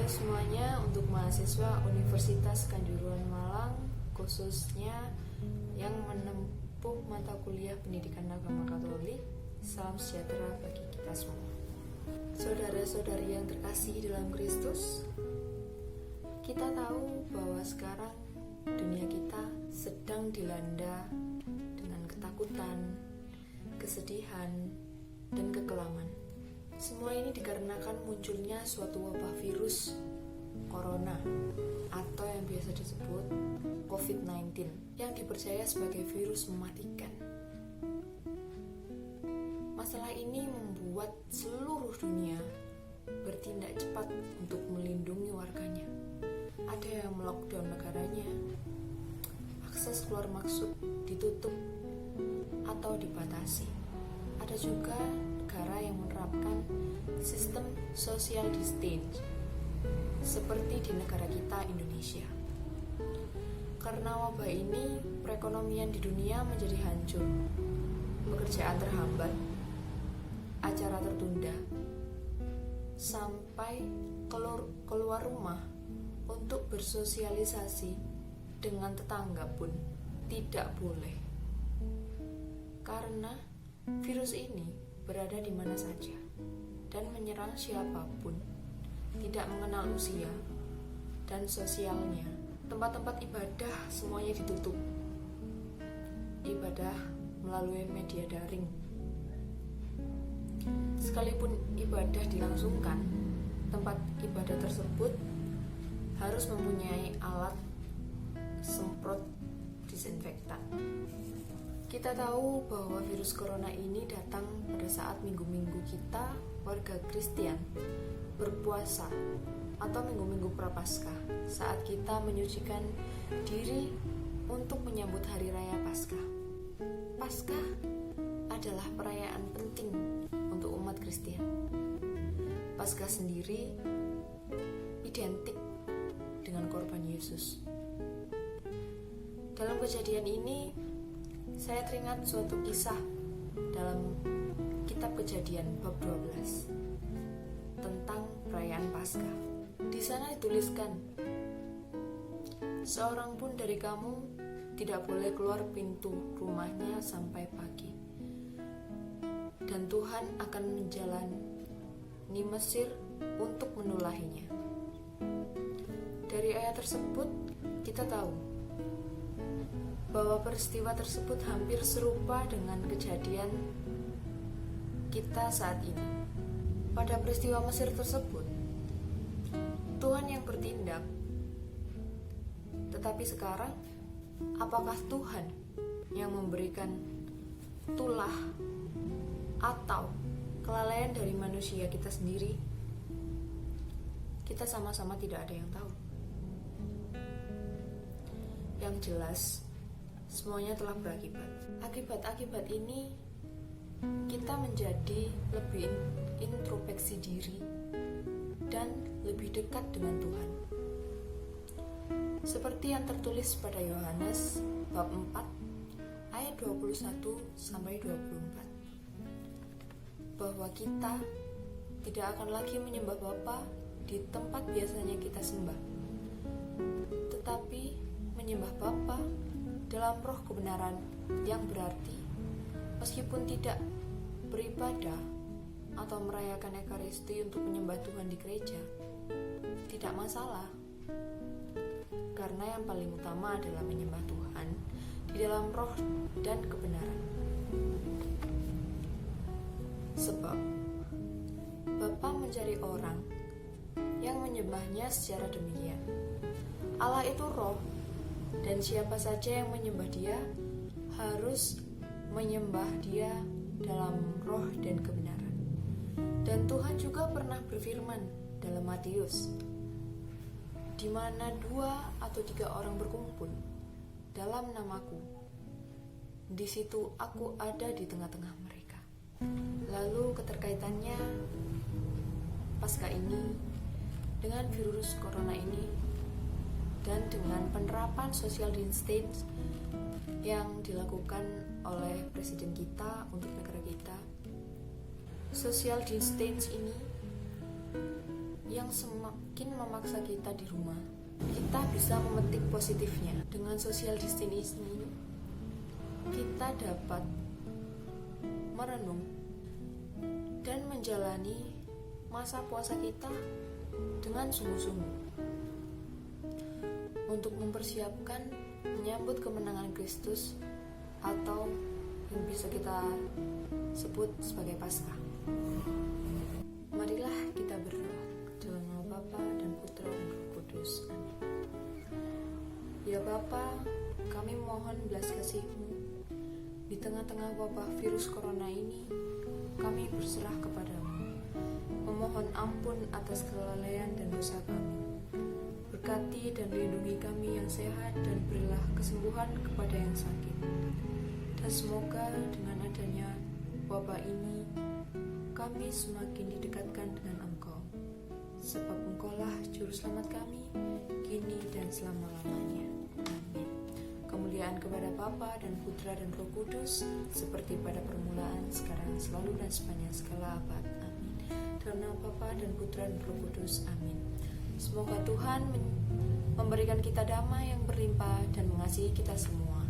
semuanya, untuk mahasiswa Universitas Kanjuruhan Malang, khususnya yang menempuh mata kuliah pendidikan agama Katolik, salam sejahtera bagi kita semua. Saudara-saudari yang terkasih dalam Kristus, kita tahu bahwa sekarang dunia kita sedang dilanda dengan ketakutan, kesedihan, dan kekelaman. Semua ini dikarenakan munculnya suatu wabah virus corona atau yang biasa disebut COVID-19 yang dipercaya sebagai virus mematikan. Masalah ini membuat seluruh dunia bertindak cepat untuk melindungi warganya. Ada yang melockdown negaranya, akses keluar masuk ditutup atau dibatasi. Ada juga negara yang menerapkan sistem social distance seperti di negara kita Indonesia. Karena wabah ini, perekonomian di dunia menjadi hancur, pekerjaan terhambat, acara tertunda, sampai keluar rumah untuk bersosialisasi dengan tetangga pun tidak boleh. Karena virus ini berada di mana saja dan menyerang siapapun, tidak mengenal usia dan sosialnya. Tempat-tempat ibadah semuanya ditutup, ibadah melalui media daring. Sekalipun ibadah dilangsungkan, tempat ibadah tersebut harus mempunyai alat semprot disinfektan. Kita tahu bahwa virus corona ini datang pada saat minggu-minggu kita, warga Kristen, berpuasa atau minggu-minggu Prapaskah, saat kita menyucikan diri untuk menyambut Hari Raya Paskah. Paskah adalah perayaan penting untuk umat Kristen. Paskah sendiri identik dengan korban Yesus. Dalam kejadian ini, saya teringat suatu kisah dalam kitab Kejadian bab 12 tentang perayaan Paskah. Di sana dituliskan, seorang pun dari kamu tidak boleh keluar pintu rumahnya sampai pagi, dan Tuhan akan menjalani Mesir untuk menulahinya. Dari ayat tersebut kita tahu bahwa peristiwa tersebut hampir serupa dengan kejadian kita saat ini. Pada peristiwa Mesir tersebut, Tuhan yang bertindak. Tetapi sekarang, apakah Tuhan yang memberikan tulah atau kelalaian dari manusia kita sendiri? Kita sama-sama tidak ada yang tahu. Yang jelas, semuanya telah berakibat. Akibat-akibat ini, kita menjadi lebih introspeksi diri dan lebih dekat dengan Tuhan. Seperti yang tertulis pada Yohanes bab 4 ayat 21 sampai 24. Bahwa kita tidak akan lagi menyembah Bapa di tempat biasanya kita sembah, tetapi menyembah Bapa dalam roh kebenaran, yang berarti meskipun tidak beribadah atau merayakan Ekaristi untuk menyembah Tuhan di gereja, tidak masalah. Karena yang paling utama adalah menyembah Tuhan di dalam roh dan kebenaran. Sebab Bapa mencari orang yang menyembahnya secara demikian. Allah itu roh, dan siapa saja yang menyembah Dia harus menyembah Dia dalam roh dan kebenaran. Dan Tuhan juga pernah berfirman dalam Matius, di mana 2 atau 3 orang berkumpul dalam namaku, di situ aku ada di tengah-tengah mereka. Lalu keterkaitannya Paskah ini dengan virus corona ini dan dengan penerapan social distance yang dilakukan oleh presiden kita untuk negara kita. Social distance ini yang semakin memaksa kita di rumah. Kita bisa memetik positifnya. Dengan social distancing ini, kita dapat merenung dan menjalani masa puasa kita dengan sungguh-sungguh untuk mempersiapkan menyambut kemenangan Kristus atau yang bisa kita sebut sebagai Paskah. Marilah kita berdoa. Dalam nama Bapa dan Putra dan Roh Kudus. Amin. Ya Bapa, kami mohon belas kasih-Mu. Di tengah-tengah wabah virus corona ini, kami berserah kepada-Mu, memohon ampun atas kelalaian dan dosa kami. Berkati dan lindungi kami yang sehat dan berilah kesembuhan kepada yang sakit. Dan semoga dengan adanya wabah ini, kami semakin didekatkan dengan Engkau. Sebab Engkaulah Juru Selamat kami, kini dan selama-lamanya. Amin. Kemuliaan kepada Bapa dan Putra dan Roh Kudus, seperti pada permulaan, sekarang, selalu, dan sepanjang segala abad. Amin. Dalam nama Bapa dan Putra dan Roh Kudus. Amin. Semoga Tuhan memberikan kita damai yang berlimpah dan mengasihi kita semua.